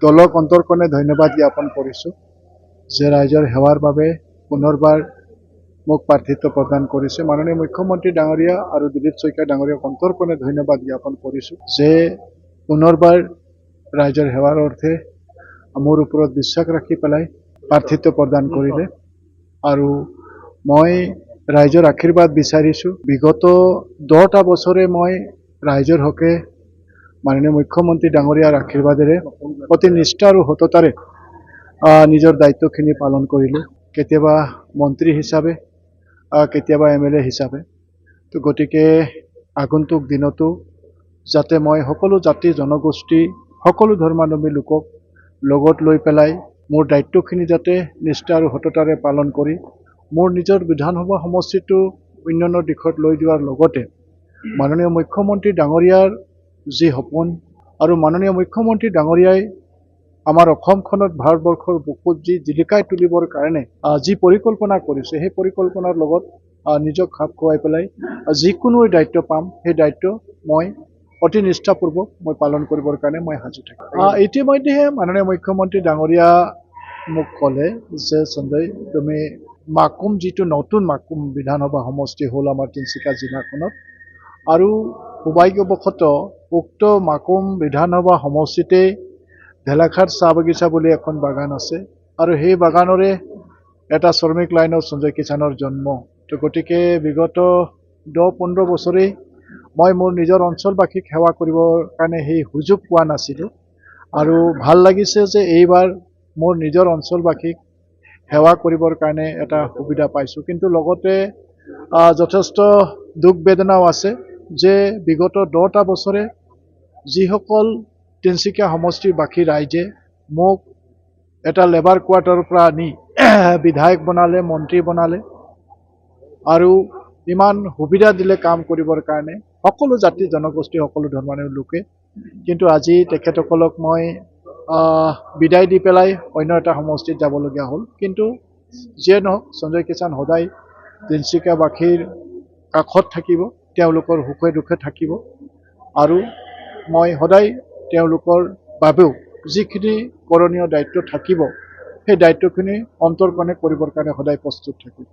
দলক অন্তৰকণে ধন্যবাদ জ্ঞাপন কৰিছোঁ যে ৰাইজৰ সেৱাৰ বাবে পুনৰবাৰ মোক প্ৰাৰ্থিত্ব প্ৰদান কৰিছে। মাননীয় মুখ্যমন্ত্ৰী ডাঙৰীয়া আৰু দিলীপ শইকীয়া ডাঙৰীয়াক অন্তৰকণে ধন্যবাদ জ্ঞাপন কৰিছোঁ যে পুনৰবাৰ ৰাইজৰ সেৱাৰ অৰ্থে মোৰ ওপৰত বিশ্বাস ৰাখি পেলাই প্ৰাৰ্থিত্ব প্ৰদান কৰিলে আৰু মই ৰাইজৰ আশীৰ্বাদ বিচাৰিছোঁ। বিগত 10টা বছৰে মই ৰাইজৰ হকে মাননীয় মুখ্যমন্ত্ৰী ডাঙৰীয়াৰ আশীৰ্বাদেৰে অতি নিষ্ঠা আৰু সততাৰে নিজৰ দায়িত্বখিনি পালন কৰিলোঁ। কেতিয়াবা মন্ত্ৰী হিচাপে, কেতিয়াবা MLA হিচাপে। তো গতিকে আগন্তুক দিনতো যাতে মই সকলো জাতি জনগোষ্ঠী সকলো ধৰ্মাৱলম্বী লোকক লগত লৈ পেলাই মোৰ দায়িত্বখিনি যাতে নিষ্ঠা আৰু সততাৰে পালন কৰি মোৰ নিজৰ বিধানসভা সমষ্টিটো উন্নয়নৰ দিশত লৈ যোৱাৰ লগতে মাননীয় মুখ্যমন্ত্ৰী ডাঙৰীয়াৰ যি সপোন আৰু মাননীয় মুখ্যমন্ত্ৰী ডাঙৰীয়াই আমাৰ অসমখনত ভাৰতবৰ্ষৰ বুকুত যি জিলিকাই তুলিবৰ কাৰণে যি পৰিকল্পনা কৰিছে সেই পৰিকল্পনাৰ লগত নিজক খাপ খুৱাই পেলাই যিকোনো দায়িত্ব পাম সেই দায়িত্ব মই অতি নিষ্ঠাপূৰ্বক মই পালন কৰিবৰ কাৰণে মই সাজু থাকিম। ইতিমধ্যে মাননীয় মুখ্যমন্ত্ৰী ডাঙৰীয়া মোক ক'লে যে সঞ্জয় তুমি মাকুম যিটো নতুন মাকুম বিধানসভা সমষ্টি হ'ল আমাৰ তিনিচুকীয়া জিলাখনত আৰু সৌভাগ্যবশতঃ উক্ত মাকুম বিধানসভা সমষ্টিতেই ঢেলাখাট চাহ বাগিচা বুলি এখন বাগান আছে আৰু সেই বাগানৰে এটা শ্ৰমিক লাইনত সঞ্জয় কিষাণৰ জন্ম। তো গতিকে বিগত 10-15 বছৰেই মই মোৰ নিজৰ অঞ্চলবাসীক সেৱা কৰিবৰ কাৰণে সেই সুযোগ পোৱা নাছিলোঁ আৰু ভাল লাগিছে যে এইবাৰ মোৰ নিজৰ অঞ্চলবাসীক সেৱা কৰিবৰ কাৰণে এটা সুবিধা পাইছোঁ। কিন্তু লগতে যথেষ্ট দুখ বেদনাও আছে যে বিগত 10টা বছৰে যিসকল তিনিচুকীয়া সমষ্টিৰ বাকী ৰাইজে মোক এটা লেবাৰ কোৱাৰ্টাৰৰ পৰা আনি বিধায়ক বনালে, মন্ত্ৰী বনালে আৰু ইমান সুবিধা দিলে কাম কৰিবৰ কাৰণে সকলো জাতি জনগোষ্ঠী সকলো ধৰ্মাৱলম্বী লোকে। কিন্তু আজি তেখেতসকলক মই বিদায় দি পেলাই অন্য এটা সমষ্টিত যাবলগীয়া হ'ল। কিন্তু যিয়ে নহওক সঞ্জয় কিষাণ সদায় তিনিচুকীয়াবাসীৰ কাষত থাকিব, তেওঁলোকৰ সুখে দুখে থাকিব আৰু মই সদায় তেওঁলোকৰ বাবেও যিখিনি কৰণীয় দায়িত্ব থাকিব সেই দায়িত্বখিনি অন্তৰকণে কৰিবৰ কাৰণে সদায় প্ৰস্তুত থাকিব।